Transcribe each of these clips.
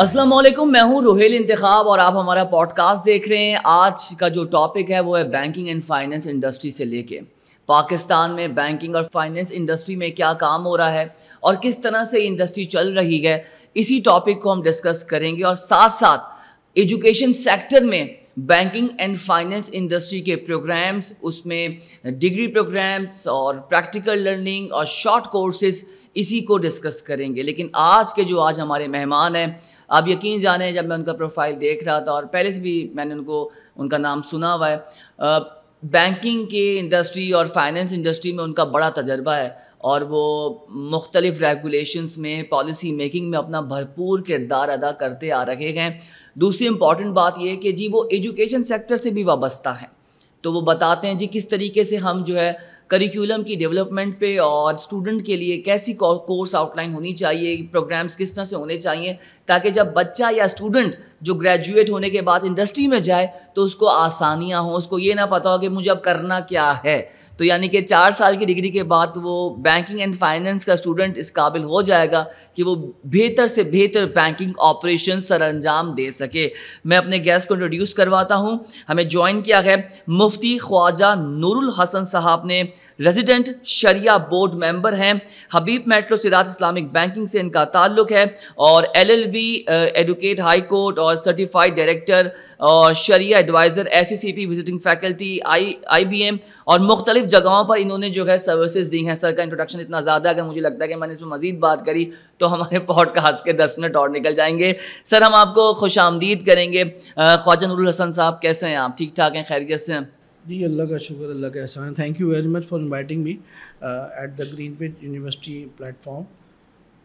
السلام علیکم، میں ہوں روہیل انتخاب اور آپ ہمارا پوڈ کاسٹ دیکھ رہے ہیں. آج کا جو ٹاپک ہے وہ ہے بینکنگ اینڈ فائنینس انڈسٹری سے لے کے پاکستان میں بینکنگ اور فائنینس انڈسٹری میں کیا کام ہو رہا ہے اور کس طرح سے انڈسٹری چل رہی ہے. اسی ٹاپک کو ہم ڈسکس کریں گے اور ساتھ ساتھ ایجوکیشن سیکٹر میں بینکنگ اینڈ فائنینس انڈسٹری کے پروگرامز، اس میں ڈگری پروگرامز اور پریکٹیکل لرننگ اور شارٹ کورسز، اسی کو ڈسکس کریں گے. لیکن آج ہمارے مہمان ہیں، آپ یقین جانیں جب میں ان کا پروفائل دیکھ رہا تھا اور پہلے سے بھی میں نے ان کا نام سنا ہوا ہے. بینکنگ کے انڈسٹری اور فائنینس انڈسٹری میں ان کا بڑا تجربہ ہے اور وہ مختلف ریگولیشنز میں، پالیسی میکنگ میں اپنا بھرپور کردار ادا کرتے آ رہے ہیں. دوسری امپورٹنٹ بات یہ ہے کہ جی وہ ایجوکیشن سیکٹر سے بھی وابستہ ہیں، تو وہ بتاتے ہیں جی کس طریقے سے ہم جو ہے کریکولم کی ڈیولپمنٹ پہ اور اسٹوڈنٹ کے لیے کیسی کورس آؤٹ لائن ہونی چاہیے، پروگرامز کس طرح سے ہونے چاہیے تاکہ جب بچہ یا اسٹوڈنٹ جو گریجویٹ ہونے کے بعد انڈسٹری میں جائے تو اس کو آسانیاں ہوں، اس کو یہ نہ پتہ ہو کہ مجھے اب کرنا کیا ہے. تو یعنی کہ 4 سال کی ڈگری کے بعد وہ بینکنگ اینڈ فائنینس کا اسٹوڈنٹ اس قابل ہو جائے گا کہ وہ بہتر سے بہتر بینکنگ آپریشن سر انجام دے سکے. میں اپنے گیسٹ کو انٹروڈیوس کرواتا ہوں. ہمیں جوائن کیا ہے مفتی خواجہ نور الحسن صاحب نے، ریزیڈنٹ شریعہ بورڈ ممبر ہیں، حبیب میٹرو سرات اسلامک بینکنگ سے ان کا تعلق ہے، اور LLB ایڈوکیٹ ہائی کورٹ اور سرٹیفائڈ ڈائریکٹر اور شریعہ advisor SCCP visiting faculty IBM اور مختلف جگہوں پر انہوں نے جو ہے سروسز دی ہیں. سر کا انٹروڈکشن اتنا زیادہ ہے کہ مجھے لگتا ہے کہ میں نے اس میں مزید بات کری تو ہمارے پوڈ کاسٹ کے 10 منٹ اور نکل جائیں گے. سر ہم آپ کو خوش آمدید کریں گے. خواجہ نور الحسن صاحب کیسے ہیں آپ؟ ٹھیک ٹھاک ہیں؟ خیریت سے ہیں؟ جی اللہ کا شکر، اللہ کا احسان. Thank you very much for inviting me at the Green Page University platform.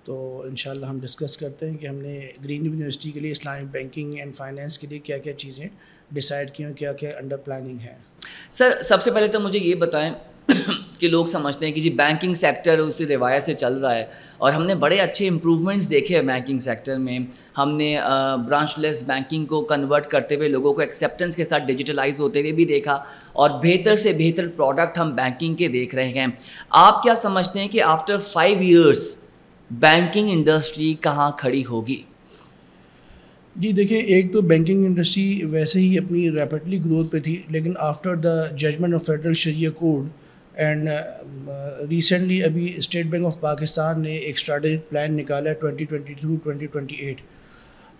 تو انشاءاللہ ہم ڈسکس کرتے ہیں کہ ہم نے گرین یونیورسٹی کے لیے اسلامک بینکنگ اینڈ فائنینس کے لیے کیا کیا چیزیں ڈیسائیڈ کی ہیں، کیا کیا انڈر پلاننگ ہے. سر سب سے پہلے تو مجھے یہ بتائیں کہ لوگ سمجھتے ہیں کہ جی بینکنگ سیکٹر اسی روایت سے چل رہا ہے اور ہم نے بڑے اچھے امپروومنٹس دیکھے ہیں بینکنگ سیکٹر میں. ہم نے برانچ لیس بینکنگ کو کنورٹ کرتے ہوئے لوگوں کو ایکسیپٹنس کے ساتھ ڈیجیٹلائز ہوتے ہوئے بھی دیکھا اور بہتر سے بہتر پروڈکٹ ہم بینکنگ کے دیکھ رہے ہیں. آپ کیا سمجھتے ہیں کہ آفٹر 5 ایئرس بینکنگ انڈسٹری کہاں کھڑی ہوگی؟ جی دیکھیں، ایک تو بینکنگ انڈسٹری ویسے ہی اپنی ریپڈلی گروتھ پہ تھی، لیکن after the judgment of federal شریعہ کوڈ اینڈ ریسنٹلی ابھی اسٹیٹ بینک آف پاکستان نے ایک اسٹریٹجک پلان نکالا ہے 2022-2028.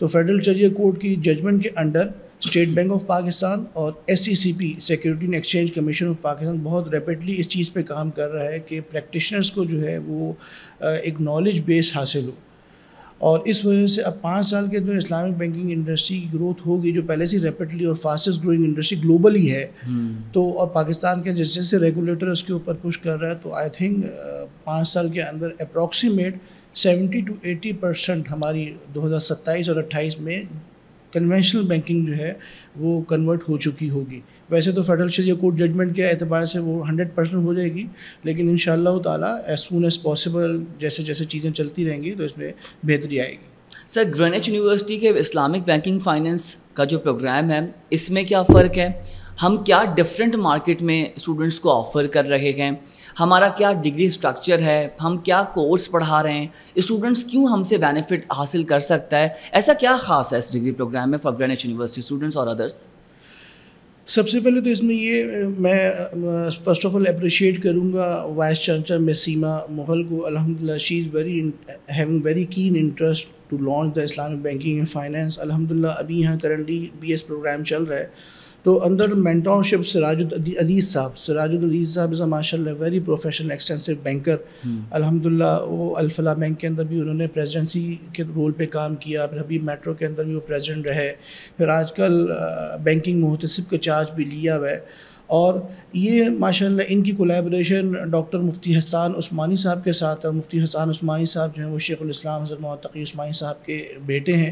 تو فیڈرل شریعہ کوڈ کی ججمنٹ کے under State bank of Pakistan اور SCCP security and exchange commission of Pakistan بہت ریپڈلی اس چیز پہ کام کر رہا ہے کہ پریکٹیشنرس کو جو ہے وہ ایک نالج بیس حاصل ہو. اور اس وجہ سے اب 5 سال کے جو اسلامک بینکنگ انڈسٹری کی گروتھ ہوگی، جو پہلے سے ریپڈلی اور فاسٹسٹ گروئنگ انڈسٹری گلوبلی ہے، تو اور پاکستان کے جیسے سے ریگولیٹر اس کے اوپر پش کر رہا ہے، تو آئی تھنک 5 سال کے اندر اپروکسیمیٹ 70-80% ہماری 2027 اور 28 میں کنونشنل بینکنگ جو ہے وہ کنورٹ ہو چکی ہوگی. ویسے تو فیڈرل شریعہ کوڈ ججمنٹ کے اعتبار سے وہ 100% ہو جائے گی، لیکن انشاءاللہ تعالیٰ ایز سون ایز پاسبل جیسے جیسے چیزیں چلتی رہیں گی تو اس میں بہتری آئے گی. سر گرینوچ یونیورسٹی کے اسلامک بینکنگ فائنینس کا جو پروگرام ہے اس میں کیا فرق ہے؟ ہم کیا ڈفرینٹ مارکیٹ میں اسٹوڈنٹس کو آفر کر رہے ہیں؟ ہمارا کیا ڈگری اسٹرکچر ہے؟ ہم کیا کورس پڑھا رہے ہیں؟ اسٹوڈنٹس کیوں ہم سے بینیفٹ حاصل کر سکتا ہے؟ ایسا کیا خاص ہے اس ڈگری پروگرام میں فار گرینوچ یونیورسٹی اسٹوڈنٹس اور ادرس؟ سب سے پہلے تو اس میں یہ میں فرسٹ آف آل اپریشیٹ کروں گا وائس چانسلر مس سیما مغل کو. الحمدللہ she is having very keen interest to launch the Islamic banking and finance. الحمدللہ ابھی یہاں کرنٹلی BS پروگرام چل رہا ہے، تو اندر مینٹورشپ سراج العزیز صاحب از ماشاء اللہ ویری پروفیشنل ایکسٹینسو بینکر. الحمدللہ وہ الفلاح بینک کے اندر بھی انہوں نے پریزیڈنسی کے رول پہ کام کیا، پھر حبیب میٹرو کے اندر بھی وہ پریزیڈنٹ رہے، پھر آج کل بینکنگ محتسب کا چارج بھی لیا ہوا ہے. اور یہ ماشاءاللہ ان کی کولیبریشن ڈاکٹر مفتی حسان عثمانی صاحب کے ساتھ ہے. مفتی حسان عثمانی صاحب جو ہیں وہ شیخ الاسلام حضرت محمد تقی عثمانی صاحب کے بیٹے ہیں.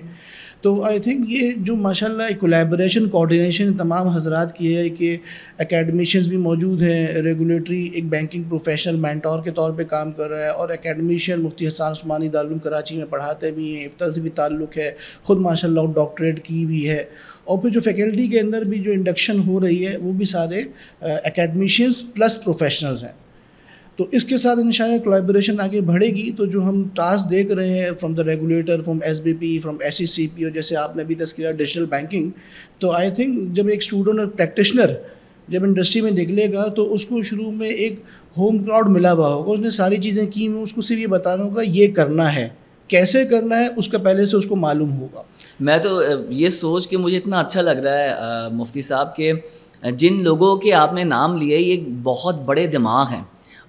تو آئی تھنک یہ جو ماشاءاللہ ایک کولیبریشن کوآرڈینیشن تمام حضرات کی ہے کہ اکیڈمیشینز بھی موجود ہیں، ریگولیٹری ایک بینکنگ پروفیشنل مینٹور کے طور پہ کام کر رہا ہے، اور اکیڈمیشین مفتی حسان عثمانی دارالعلوم کراچی میں پڑھاتے بھی ہیں، افتر سے بھی تعلق ہے، خود ماشاءاللہ ڈاکٹریٹ کی بھی ہے. اور پھر جو فیکلٹی کے اندر بھی جو انڈکشن ہو رہی ہے وہ بھی سارے اکیڈمیشینز پلس پروفیشنلز ہیں. تو اس کے ساتھ انشاءاللہ کولیبریشن آگے بڑھے گی. تو جو ہم ٹاسک دیکھ رہے ہیں from the regulator, from SBP، from SECP، اور جیسے آپ نے ابھی تذکرہ ڈیجیٹل بینکنگ، تو آئی تھنک جب ایک اسٹوڈنٹ اور پریکٹیشنر جب انڈسٹری میں نکلے گا تو اس کو شروع میں ایک ہوم کراؤڈ ملا ہوا ہوگا، اس نے ساری چیزیں کی ہوئی، اس کو صرف یہ بتانا ہوگا یہ کرنا ہے، کیسے کرنا ہے اس کا پہلے سے اس کو معلوم ہوگا. میں تو یہ سوچ کے مجھے اتنا اچھا لگ رہا ہے مفتی صاحب کہ جن لوگوں کے آپ نے نام لیے یہ بہت بڑے دماغ ہیں،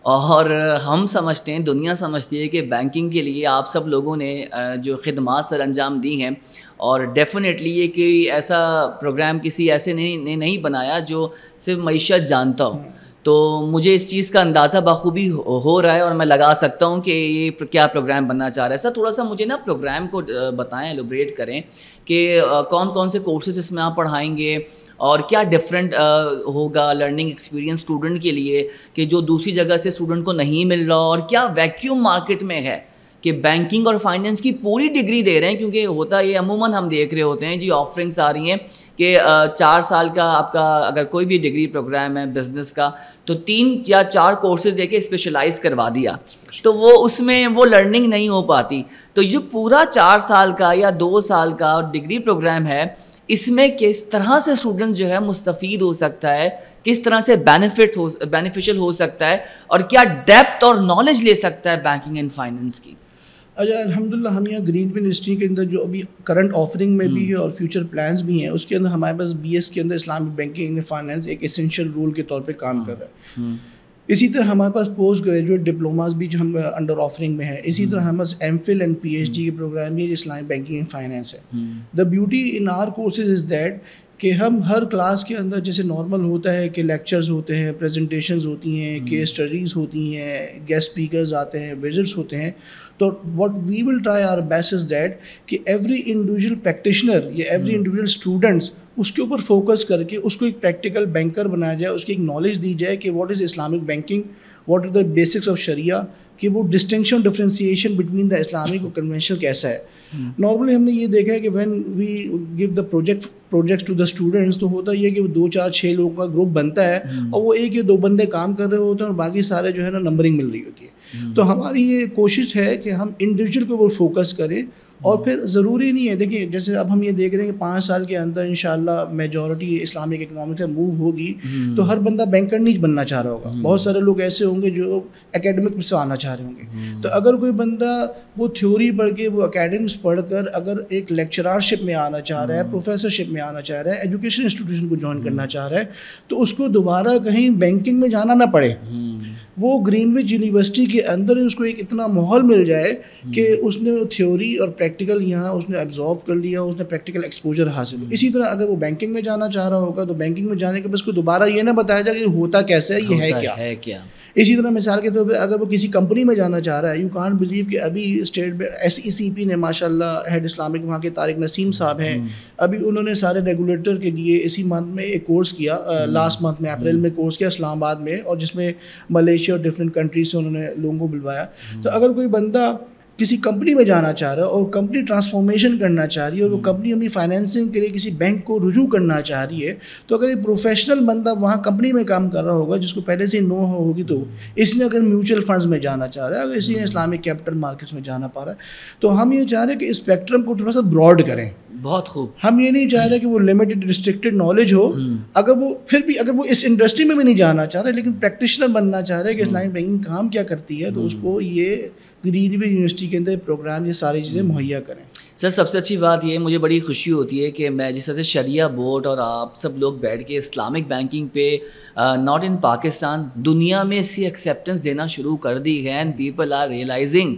اور ہم سمجھتے ہیں، دنیا سمجھتی ہے کہ بینکنگ کے لیے آپ سب لوگوں نے جو خدمات سر انجام دی ہیں، اور ڈیفینیٹلی یہ کہ ایسا پروگرام کسی ایسے نے نہیں بنایا جو صرف معیشت جانتا ہو. تو مجھے اس چیز کا اندازہ بخوبی ہو رہا ہے اور میں لگا سکتا ہوں کہ یہ کیا پروگرام بننا چاہ رہا ہے. سر تھوڑا سا مجھے نا پروگرام کو بتائیں، ایلوبریٹ کریں کہ کون کون سے کورسز اس میں آپ پڑھائیں گے اور کیا ڈفرینٹ ہوگا لرننگ ایکسپیرینس اسٹوڈنٹ کے لیے کہ جو دوسری جگہ سے اسٹوڈنٹ کو نہیں مل رہا، اور کیا ویکیوم مارکیٹ میں ہے کہ بینکنگ اور فائنینس کی پوری ڈگری دے رہے ہیں. کیونکہ ہوتا یہ عموماً ہم دیکھ رہے ہوتے ہیں جی آفرنگس آ رہی ہیں کہ 4 سال کا آپ کا اگر کوئی بھی ڈگری پروگرام ہے بزنس کا تو 3 یا 4 کورسز دے کے اسپیشلائز کروا دیا، تو وہ اس میں وہ لرننگ نہیں ہو پاتی. تو یہ پورا 4 سال کا یا 2 سال کا ڈگری پروگرام ہے، اس میں کس طرح سے اسٹوڈنٹ جو ہے مستفید ہو سکتا ہے، کس طرح سے بینیفیشل ہو سکتا ہے، اور کیا ڈیپتھ اور نالج لے سکتا ہے بینکنگ اینڈ فائنینس کی. اچھا الحمدللہ ہم یہاں گرین فیلڈ یونیورسٹی کے اندر جو ابھی کرنٹ آفرنگ میں بھی ہے اور فیوچر پلانس بھی ہیں، اس کے اندر ہمارے پاس BS کے اندر اسلامک بینکنگ اینڈ فائنینس ایک اسینشیل رول کے طور پہ کام کر رہا ہے. اسی طرح ہمارے پاس پوسٹ گریجویٹ ڈپلوماز بھی جو ہم انڈر آفرنگ میں ہیں. اسی طرح ہمارے پاس MPhil اینڈ PhD کے پروگرام بھی ہے جو اسلامک بینکنگ اینڈ فائنینس ہے. The beauty in our courses is that کہ ہم ہر کلاس کے اندر جیسے نارمل ہوتا ہے کہ لیکچرز ہوتے ہیں، پریزنٹیشنز ہوتی ہیں، کیس اسٹڈیز ہوتی ہیں، گیسٹ اسپیکرز آتے ہیں، وزٹس ہوتے ہیں. تو what we will try our best is that کہ ایوری انڈیویجول پریکٹیشنر یا ایوری انڈیویجول اسٹوڈنٹس اس کے اوپر فوکس کر کے اس کو ایک پریکٹیکل بینکر بنایا جائے، اس کی ایک نالج دی جائے کہ what is Islamic banking, what are the basics of شریعہ، کہ وہ distinction differentiation between the Islamic اور کنونشنل کیسا ہے. نارملی ہم نے یہ دیکھا ہے کہ when we give the projects to the students تو ہوتا یہ کہ 2 4 6 لوگوں کا گروپ بنتا ہے اور وہ 1 یا 2 بندے کام کر رہے ہوتے ہیں اور باقی سارے جو ہے نا نمبرنگ مل رہی ہوتی ہے. تو ہماری یہ کوشش ہے کہ ہم انڈیویجول کے اوپر فوکس کریں، اور پھر ضروری نہیں ہے، دیکھیں جیسے اب ہم یہ دیکھ رہے ہیں کہ 5 سال کے اندر انشاءاللہ میجورٹی اسلامک اکنامکس میں موو ہوگی، تو ہر بندہ بینکر نہیں بننا چاہ رہا ہوگا. بہت سارے لوگ ایسے ہوں گے جو اکیڈمک سے آنا چاہ رہے ہوں گے. تو اگر کوئی بندہ وہ تھیوری پڑھ کے، وہ اکیڈمکس پڑھ کر اگر ایک لیکچرارشپ میں آنا چاہ رہا ہے، پروفیسرشپ میں آنا چاہ رہا ہے، ایجوکیشن انسٹیٹیوشن کو جوائن کرنا چاہ رہا ہے، تو اس کو دوبارہ کہیں بینکنگ میں جانا نہ پڑے. وہ گرین وچ یونیورسٹی کے اندر اس کو ایک اتنا ماحول مل جائے کہ اس نے تھیوری اور پریکٹیکل یہاں اس نے ایبزارو کر لیا، اس نے پریکٹیکل ایکسپوجر حاصل ہو. اسی طرح اگر وہ بینکنگ میں جانا چاہ رہا ہوگا تو بینکنگ میں جانے کے بعد اس کو دوبارہ یہ نہ بتایا جائے کہ ہوتا کیسے ہے، یہ ہے کیا. اسی طرح مثال کے طور پہ اگر وہ کسی کمپنی میں جانا چاہ رہا ہے، یو کانٹ بلیو کہ ابھی اسٹیٹ میں SECP نے ماشاء اللہ ہیڈ اسلامک وہاں کے طارق نسیم صاحب ہیں، ابھی انہوں نے سارے ریگولیٹر کے لیے اسی منتھ میں ایک کورس کیا، لاسٹ منتھ میں اپریل میں کورس کیا اسلام آباد میں، اور جس میں ملیشیا اور ڈفرینٹ کنٹریز سے انہوں نے لوگوں کو بلوایا. تو اگر کوئی بندہ کسی کمپنی میں جانا چاہ رہا ہے اور کمپنی ٹرانسفارمیشن کرنا چاہ رہی ہے اور وہ کمپنی اپنی فائنینسنگ کے لیے کسی بینک کو رجوع کرنا چاہ رہی ہے، تو اگر ایک پروفیشنل بندہ وہاں کمپنی میں کام کر رہا ہوگا جس کو پہلے سے نو ہوگی، تو اس نے اگر میوچل فنڈز میں جانا چاہ رہا ہے، اگر اسی نے اسلامک کیپٹل مارکیٹس میں جانا پا رہا ہے، تو ہم یہ چاہ رہے ہیں کہ اسپیکٹرم کو تھوڑا سا براڈ کریں. بہت خوب. ہم یہ نہیں چاہ رہے کہ وہ لمیٹڈ ریسٹرکٹیڈ نالج ہو، اگر وہ پھر بھی اگر وہ اس انڈسٹری میں بھی نہیں جانا چاہ رہے لیکن پریکٹیشنر بننا چاہ رہے کہ اسلامک بینکنگ کام کیا کرتی ہے، تو اس کو یہ گرین ویل یونیورسٹی کے اندر پروگرام یہ ساری چیزیں مہیا کریں. سر سب سے اچھی بات یہ مجھے بڑی خوشی ہوتی ہے کہ میں جس طرح سے شریعہ بورڈ اور آپ سب لوگ بیٹھ کے اسلامک بینکنگ پہ ناٹ ان پاکستان، دنیا میں اس کی ایکسیپٹنس دینا شروع کر دی ہے، اینڈ پیپل آر ریئلائزنگ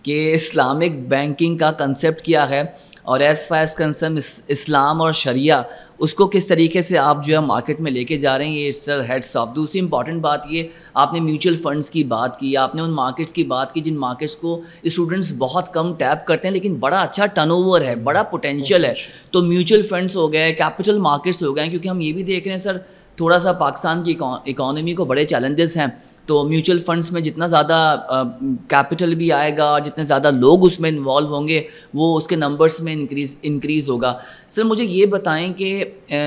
کہ اسلامک بینکنگ کا کنسیپٹ کیا ہے، اور ایز فار ایز کنسرن اسلام اور شریعہ اس کو کس طریقے سے آپ جو ہے مارکیٹ میں لے کے جا رہے ہیں، یہ سر ہیڈس آف. دوسری امپورٹنٹ بات یہ آپ نے میوچل فنڈس کی بات کی، آپ نے ان مارکیٹس کی بات کی جن مارکیٹس کو اسٹوڈنٹس بہت کم ٹیپ کرتے ہیں لیکن بڑا اچھا ٹرن اوور ہے، بڑا پوٹینشیل ہے. تو میوچل فنڈس ہو گئے، کیپٹل مارکیٹس ہو گئے، کیونکہ ہم یہ بھی دیکھ رہے ہیں سر تھوڑا سا پاکستان کی اکانومی کو بڑے چیلنجز ہیں, تو میوچل فنڈس میں جتنا زیادہ کیپٹل بھی آئے گا, جتنے زیادہ لوگ اس میں انوالو ہوں گے, وہ اس کے نمبرس میں انکریز ہوگا. سر مجھے یہ بتائیں کہ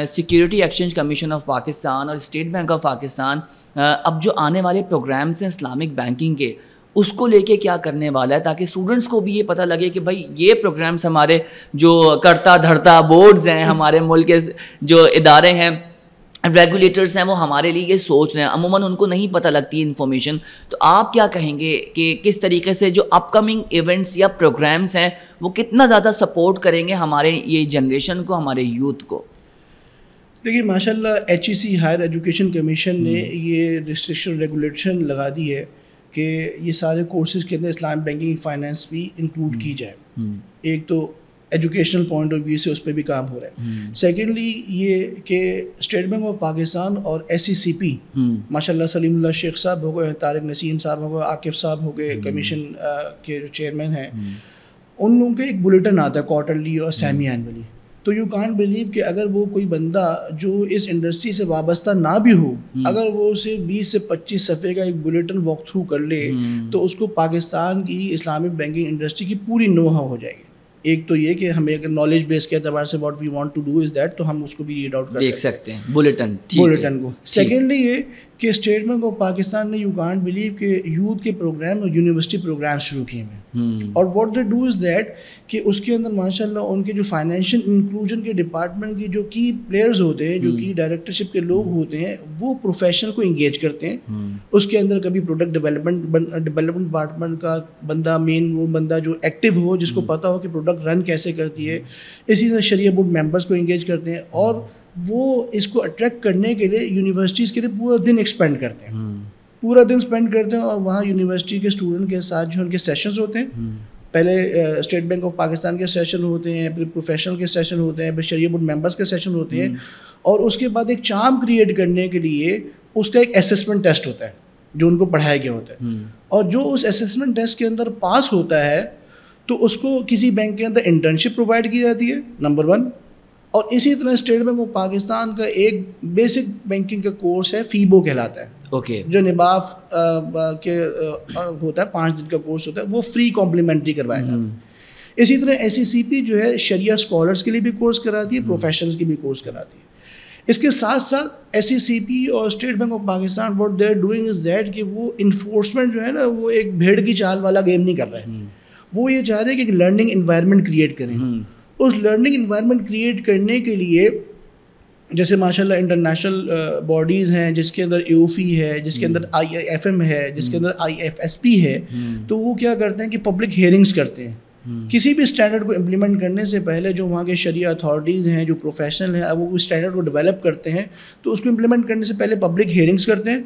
security exchange commission of Pakistan اور اسٹیٹ بینک آف پاکستان اب جو آنے والے پروگرامس ہیں اسلامک بینکنگ کے, اس کو لے کے کیا کرنے والا ہے, تاکہ اسٹوڈنٹس کو بھی یہ پتہ لگے کہ بھائی یہ پروگرامس ہمارے جو کرتا دھرتا بورڈز ہیں, ہمارے ملک کے جو ادارے ہیں, ریگولیٹرز ہیں, وہ ہمارے لیے یہ سوچ رہے ہیں. عموماً ان کو نہیں پتہ لگتی انفارمیشن. تو آپ کیا کہیں گے کہ کس طریقے سے جو اپ کمنگ ایونٹس یا پروگرامس ہیں وہ کتنا زیادہ سپورٹ کریں گے ہمارے یہ جنریشن کو, ہمارے یوتھ کو؟ دیکھیے ماشاء اللہ HEC ہائر ایجوکیشن کمیشن نے یہ ریسٹرکشن ریگولیشن لگا دی ہے کہ یہ سارے کورسز کے اندر اسلامک بینکنگ فائنینس بھی انکلوڈ کی جائے. ایک تو ایجوکیشنل پوائنٹ آف ویو سے اس پہ بھی کام ہو رہا ہے. سیکنڈلی یہ کہ اسٹیٹ بینک آف پاکستان اور SECP ماشاء اللہ سلیم اللہ شیخ صاحب ہو گئے, طارق نسیم صاحب ہو گئے, عاقب صاحب ہو گئے, کمیشن کے جو چیئرمین ہیں, ان لوگوں کا ایک بلیٹن آتا ہے کوارٹرلی اور سیمی اینولی. تو یو کانٹ بلیو کہ اگر وہ کوئی بندہ جو اس انڈسٹری سے وابستہ نہ بھی ہو, اگر وہ اسے 20 سے 25 صفحے کا ایک بلیٹن واک تھرو کر لے تو اس کو پاکستان کی اسلامک بینکنگ انڈسٹری کی پوری نو ہاؤ ہو جائے گی. ایک تو یہ کہ ہمیں اگر نالج بیس کے اعتبار سے what we want to do is that, تو ہم اس کو بھی ریڈ آؤٹ کر سکتے ہیں بلیٹن کو. سیکنڈلی یہ کہ اسٹیٹ بینک آف پاکستان نے یو کانٹ بلیو کہ یوتھ کے پروگرام اور یونیورسٹی پروگرام شروع کیے ہیں, اور what they do is that کہ اس کے اندر ماشاء اللہ ان کے جو فائنینشیل انکلوژن کے ڈپارٹمنٹ کی جو کی پلیئرز ہوتے ہیں, جو کی ڈائریکٹرشپ کے لوگ ہوتے ہیں, وہ پروفیشنل کو انگیج کرتے ہیں. اس کے اندر کبھی پروڈکٹ ڈیولپمنٹ ڈپارٹمنٹ کا بندہ, مین وہ بندہ جو ایکٹیو ہو, جس کو پتہ ہو کہ پروڈکٹ رن کیسے کرتی ہے. اسی طرح شریعہ بورڈ ممبرس کو انگیج کرتے ہیں, اور وہ اس کو اٹریکٹ کرنے کے لیے یونیورسٹیز کے لیے پورا دن ایکسپینڈ کرتے ہیں, پورا دن اسپینڈ کرتے ہیں. اور وہاں یونیورسٹی کے اسٹوڈنٹ کے ساتھ جو ان کے سیشنز ہوتے ہیں, پہلے اسٹیٹ بینک آف پاکستان کے سیشن ہوتے ہیں, پھر پروفیشنل کے سیشن ہوتے ہیں, پھر شریعہ بورڈ ممبرس کے سیشن ہوتے ہیں, اور اس کے بعد ایک چارم کریٹ کرنے کے لیے اس کا ایک اسسمنٹ ٹیسٹ ہوتا ہے جو ان کو پڑھایا گیا ہوتا ہے. اور جو اس اسسمنٹ ٹیسٹ کے اندر پاس ہوتا ہے تو اس کو کسی بینک کے اندر انٹرنشپ پرووائڈ کی جاتی ہے, نمبر 1. اور اسی طرح اسٹیٹ بینک آف پاکستان کا ایک بیسک بینکنگ کا کورس ہے, فیبو کہلاتا ہے, جو نباف کے ہوتا ہے, 5 دن کا کورس ہوتا ہے, وہ فری کمپلیمنٹری کروایا جاتا ہے. اسی طرح SECP جو ہے شریعہ اسکالرس کے لیے بھی کورس کراتی ہے, پروفیشنلس کے بھی کورس کراتی ہے. اس کے ساتھ ساتھ SECP اور state bank of Pakistan what they are doing is that کہ وہ انفورسمنٹ جو ہے نا, وہ ایک بھیڑ کی چال والا گیم نہیں کر رہے ہیں. وہ یہ چاہ رہے ہیں کہ ایک لرننگ انوائرمنٹ کریٹ کریں. اس لرننگ انوائرمنٹ کریٹ کرنے کے لیے جیسے ماشاء اللہ انٹرنیشنل باڈیز ہیں, جس کے اندر AOFI ہے, جس کے اندر IIFM ہے, جس کے اندر IFSP ہے, تو وہ کیا کرتے ہیں کہ پبلک ہیئرنگس کرتے ہیں. کسی بھی اسٹینڈرڈ کو امپلیمنٹ کرنے سے پہلے جو وہاں کے شریعہ اتھارٹیز ہیں, جو پروفیشنل ہیں, وہ اسٹینڈرڈ کو ڈیولپ کرتے ہیں, تو اس کو امپلیمنٹ کرنے سے پہلے پبلک ہیئرنگس کرتے ہیں,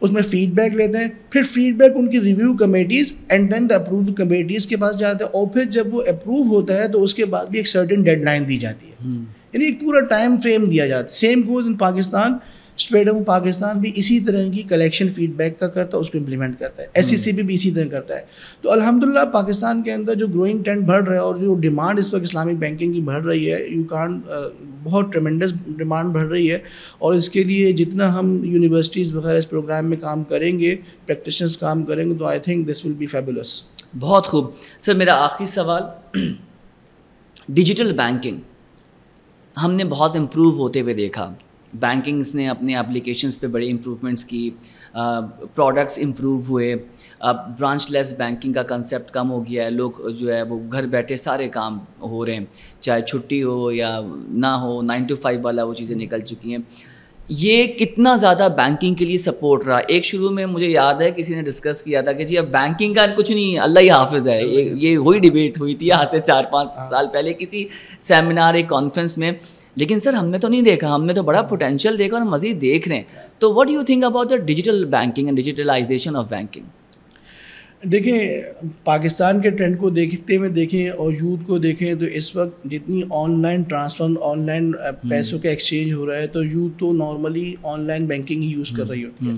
اس میں فیڈ بیک لیتے ہیں, پھر فیڈ بیک ان کی review committees and then the approve committees کے پاس جاتے ہیں, اور پھر جب وہ اپروو ہوتا ہے تو اس کے بعد بھی ایک سرٹن ڈیڈ لائن دی جاتی ہے, یعنی ایک پورا ٹائم فریم دیا جاتا ہے. Same goes in Pakistan. State bank of Pakistan بھی اسی طرح کی کلیکشن فیڈ بیک کا کرتا ہے, اس کو امپلیمنٹ کرتا ہے. SECP بھی اسی طرح کرتا ہے. تو الحمدللہ پاکستان کے اندر جو گروئنگ ٹرینڈ بڑھ رہا ہے, اور جو ڈیمانڈ اس وقت اسلامک بینکنگ کی بڑھ رہی ہے, یو کان بہت ٹریمنڈس ڈیمانڈ بڑھ رہی ہے. اور اس کے لیے جتنا ہم یونیورسٹیز وغیرہ اس پروگرام میں کام کریں گے, پریکٹیشنرز کام کریں گے, تو I think this will be fabulous. بہت خوب. سر میرا آخری سوال, ڈیجیٹل بینکنگ ہم نے بہت امپروو ہوتے ہوئے دیکھا. بینکنگس نے اپنے اپلیکیشنس پہ بڑی امپروومنٹس کی, پروڈکٹس امپروو ہوئے, اب برانچ لیس بینکنگ کا کنسیپٹ کم ہو گیا ہے, لوگ جو ہے وہ گھر بیٹھے سارے کام ہو رہے ہیں, چاہے چھٹی ہو یا نہ ہو, 9 to 5 والا وہ چیزیں نکل چکی ہیں. یہ کتنا زیادہ بینکنگ کے لیے سپورٹ رہا؟ ایک شروع میں مجھے یاد ہے کسی نے ڈسکس کیا تھا کہ جی اب بینکنگ کا کچھ نہیں, اللہ ہی حافظ ہے. یہ وہی ڈیبیٹ ہوئی تھی آج سے 4-5 سال پہلے کسی سیمینار, ایک کانفرنس میں. لیکن سر ہم نے تو نہیں دیکھا, ہم نے تو بڑا پوٹینشیل دیکھا اور مزید دیکھ رہے ہیں. تو what do you think about the digital banking and digitalisation of banking? دیکھیں پاکستان کے ٹرینڈ کو دیکھتے ہوئے دیکھیں اور یوتھ کو دیکھیں تو اس وقت جتنی on line transfer, on line پیسوں کا ایکسچینج ہو رہا ہے, تو یوتھ تو normally on line banking he use کر رہی ہوتی ہے.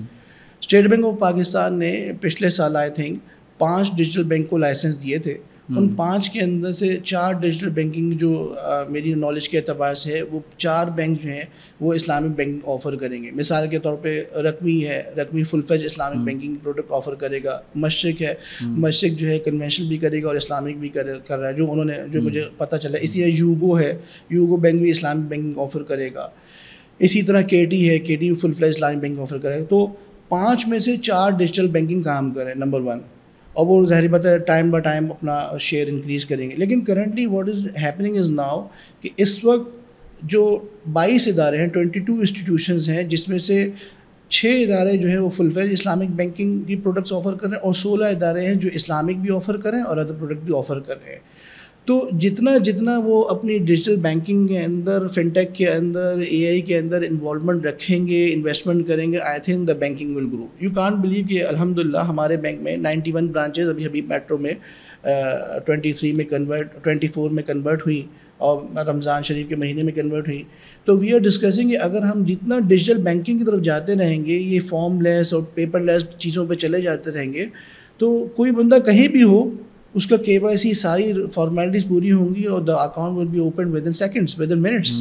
اسٹیٹ بینک آف پاکستان نے پچھلے سال آئی تھنک 5 ڈیجیٹل بینک کو لائسنس دیے تھے, ان 5 کے اندر سے 4 ڈیجیٹل بینکنگ جو میری نالج کے اعتبار سے ہے، وہ 4 بینک جو ہیں وہ اسلامک بینکنگ آفر کریں گے. مثال کے طور پہ رقمی ہے، رقمی فل fledge Islamic banking product offer کرے گا. مشرق ہے، مشرق جو ہے کنونشنل بھی کرے گا اور اسلامک بھی کر رہا ہے، جو انہوں نے جو مجھے پتہ چلا. اسی طرح یوگو ہے، یوگو بینک بھی اسلامک بینکنگ آفر کرے گا. اسی طرح کے ٹی ہے، کے ٹی فل فلیج اسلامک بینکنگ آفر کرے گا. تو 5 میں سے 4 ڈیجیٹل بینکنگ کام کریں نمبر 1، اور وہ ظاہر بات ہے ٹائم بائی ٹائم اپنا شیئر انکریز کریں گے. لیکن currently what is happening is now کہ اس وقت جو 22 ادارے ہیں، 22 انسٹیٹیوشنز ہیں، جس میں سے 6 ادارے جو ہیں وہ فل فلیج اسلامک بینکنگ کی پروڈکٹس آفر کر رہے ہیں، اور 16 ادارے ہیں جو اسلامک بھی آفر کر رہے ہیں اور ادر پروڈکٹ بھی آفر کر رہے ہیں. تو جتنا وہ اپنی ڈیجیٹل بینکنگ کے اندر، فن ٹیک کے اندر، اے آئی کے اندر انوالومنٹ رکھیں گے، انویسٹمنٹ کریں گے، I think the banking will grow. You can't believe کہ الحمد للہ ہمارے بینک میں 91 برانچز ابھی میٹرو میں 24 میں کنورٹ ہوئی اور رمضان شریف کے مہینے میں کنورٹ ہوئی. تو وی آر ڈسکسنگ کہ اگر ہم جتنا ڈیجیٹل بینکنگ کی طرف جاتے رہیں گے، یہ فارم لیس اور پیپر لیس چیزوں پہ چلے جاتے رہیں گے، تو کوئی بندہ کہیں بھی ہو، اس کا کے وائی سی ساری فارمیلٹیز پوری ہوں گی اور the account will be open within seconds, within minutes.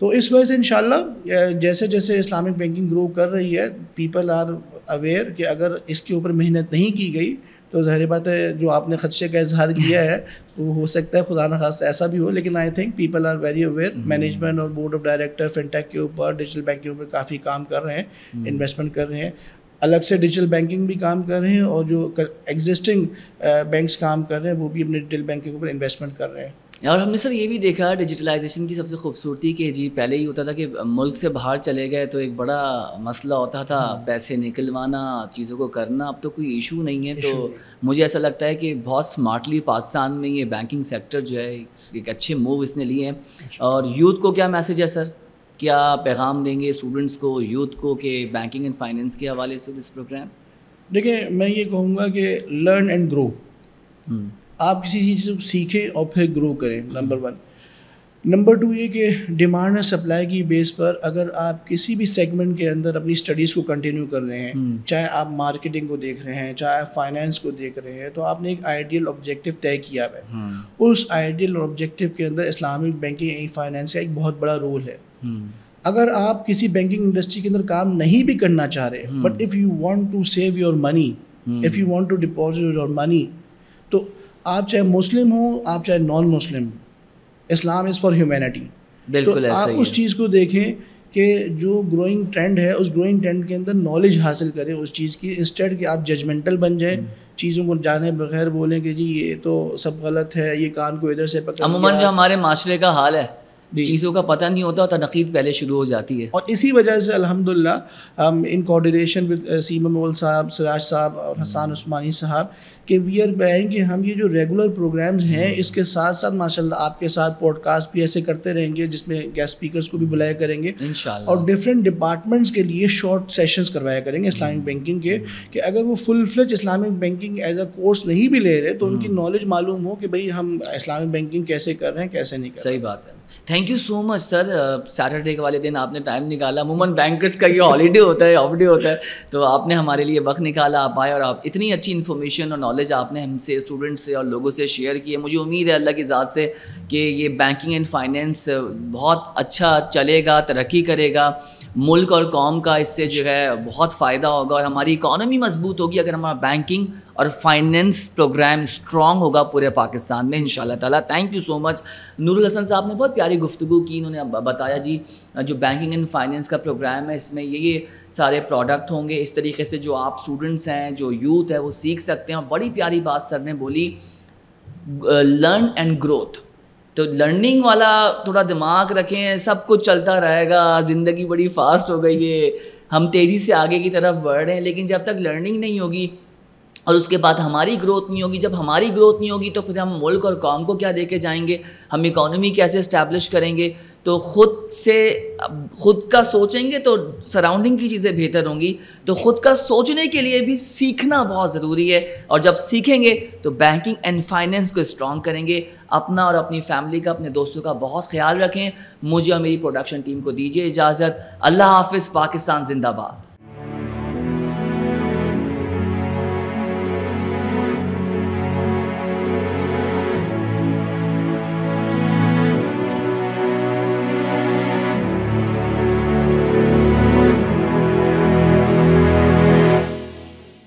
تو اس وجہ سے انشاءاللہ جیسے جیسے اسلامک بینکنگ گرو کر رہی ہے، پیپل آر اویئر کہ اگر اس کے اوپر محنت نہیں کی گئی تو ظاہر بات ہے جو آپ نے خدشے کا اظہار کیا ہے تو ہو سکتا ہے خدا نخواستہ ایسا بھی ہو. لیکن I think people are very aware. Management اور board of director fintech کے اوپر، ڈیجیٹل بینک کے اوپر کافی کام کر رہے ہیں، انویسٹمنٹ کر رہے ہیں. الگ سے ڈیجیٹل بینکنگ بھی کام کر رہے ہیں، اور جو ایگزسٹنگ بینکس کام کر رہے ہیں وہ بھی اپنے ڈیجیٹل بینک کے اوپر انویسٹمنٹ کر رہے ہیں. اور ہم نے سر یہ بھی دیکھا ڈیجیٹلائزیشن کی سب سے خوبصورتی کہ جی پہلے ہی ہوتا تھا کہ ملک سے باہر چلے گئے تو ایک بڑا مسئلہ ہوتا تھا پیسے نکلوانا، چیزوں کو کرنا. اب تو کوئی ایشو نہیں ہے. تو مجھے ایسا لگتا ہے کہ بہت اسمارٹلی پاکستان میں یہ بینکنگ سیکٹر جو ہے ایک اچھے موو اس نے لیے ہیں. اور یوتھ کو کیا میسیج ہے سر، کیا پیغام دیں گے اسٹوڈنٹس کو، یوتھ کو، کہ بینکنگ اینڈ فائنینس کے حوالے سے دس پروگرام؟ دیکھیں میں یہ کہوں گا کہ لرن اینڈ گرو. آپ کسی چیز کو سیکھیں اور پھر گرو کریں، نمبر 1. نمبر 2 یہ کہ ڈیمانڈ اور سپلائی کی بیس پر اگر آپ کسی بھی سیگمنٹ کے اندر اپنی اسٹڈیز کو کنٹینیو کر رہے ہیں، چاہے آپ مارکیٹنگ کو دیکھ رہے ہیں، چاہے آپ فائنینس کو دیکھ رہے ہیں، تو آپ نے ایک آئیڈیل آبجیکٹیو طے کیا ہے. اس آئیڈیل آبجیکٹیو کے اندر اسلامک بینکنگ اینڈ فائنینس کا ایک بہت بڑا رول ہے. اگر آپ کسی بینکنگ انڈسٹری کے اندر کام نہیں بھی کرنا چاہ رہے، but if you want to save your money, if you want to deposit your money, تو آپ چاہے مسلم ہوں، آپ چاہے نان مسلم، اسلام از فار ہیومینٹی. بالکل آپ اس چیز کو دیکھیں کہ جو گروئنگ ٹرینڈ ہے، اس گروئنگ ٹرینڈ کے اندر نالج حاصل کریں اس چیز کی، انسٹیڈ کہ آپ ججمنٹل بن جائیں، چیزوں کو جانے بغیر بولیں کہ جی یہ تو سب غلط ہے، یہ کان کو ادھر سے پکڑ. عموماً جو ہمارے معاشرے کا حال ہے، چیزوں کا پتہ نہیں ہوتا، تنقید پہلے شروع ہو جاتی ہے. اور اسی وجہ سے الحمدللہ ہم ان کوآرڈینیشن ود سیما مول صاحب، سراج صاحب اور حسان عثمانی صاحب کہ وی آر پلاننگ کہ ہم یہ جو ریگولر پروگرامز ہیں اس کے ساتھ ساتھ ماشاءاللہ آپ کے ساتھ پوڈ کاسٹ بھی ایسے کرتے رہیں گے، جس میں گیسٹ اسپیکرس کو بھی بلایا کریں گے انشاءاللہ، اور ڈفرینٹ ڈپارٹمنٹس کے لیے شارٹ سیشنز کروایا کریں گے اسلامک بینکنگ کے، کہ اگر وہ full fledge Islamic banking as a course نہیں بھی لے رہے تو ان کی نالج معلوم ہو کہ بھئی ہم اسلامک بینکنگ کیسے کر رہے ہیں، کیسے نہیں کر رہے. صحیح بات ہے. Thank you so much sir. Saturday کے والے دن آپ نے ٹائم نکالا، عموماً بینکرس کا یہ ہالیڈے ہوتا ہے، آف ڈے ہوتا ہے، تو آپ نے ہمارے لیے وقت نکالا، آپ آئے اور آپ اتنی اچھی انفارمیشن اور نالج آپ نے ہم سے، اسٹوڈنٹ سے اور لوگوں سے شیئر کی ہے. مجھے امید ہے اللہ کی ذات سے کہ یہ بینکنگ اینڈ فائنینس بہت اچھا چلے گا، ترقی کرے گا، ملک اور قوم کا اس سے جو ہے بہت فائدہ ہوگا، اور ہماری اکانومی مضبوط ہوگی اگر ہمارا بینکنگ اور فائنینس پروگرام اسٹرانگ ہوگا پورے پاکستان میں انشاءاللہ تعالیٰ. تھینک یو سو مچ. نور الحسن صاحب نے بہت پیاری گفتگو کی، انہوں نے بتایا جی جو بینکنگ اینڈ فائنینس کا پروگرام ہے اس میں یہ سارے پروڈکٹ ہوں گے، اس طریقے سے جو آپ اسٹوڈنٹس ہیں، جو یوتھ ہے وہ سیکھ سکتے ہیں. اور بڑی پیاری بات سر نے بولی، لرن اینڈ گروتھ. تو لرننگ والا تھوڑا دماغ رکھیں، سب کچھ چلتا رہے گا، زندگی بڑی فاسٹ ہو گئی ہے، ہم تیزی سے آگے کی طرف بڑھ رہے ہیں، لیکن جب تک لرننگ نہیں ہوگی اور اس کے بعد ہماری گروتھ نہیں ہوگی، جب ہماری گروتھ نہیں ہوگی تو پھر ہم ملک اور قوم کو کیا دے کے جائیں گے، ہم اکانومی کیسے اسٹیبلش کریں گے. تو خود کا سوچیں گے تو سراؤنڈنگ کی چیزیں بہتر ہوں گی. تو خود کا سوچنے کے لیے بھی سیکھنا بہت ضروری ہے، اور جب سیکھیں گے تو بینکنگ اینڈ فائنینس کو اسٹرانگ کریں گے. اپنا اور اپنی فیملی کا، اپنے دوستوں کا بہت خیال رکھیں. مجھے اور میری پروڈکشن ٹیم کو دیجیے اجازت. اللہ حافظ. پاکستان زندہ باد.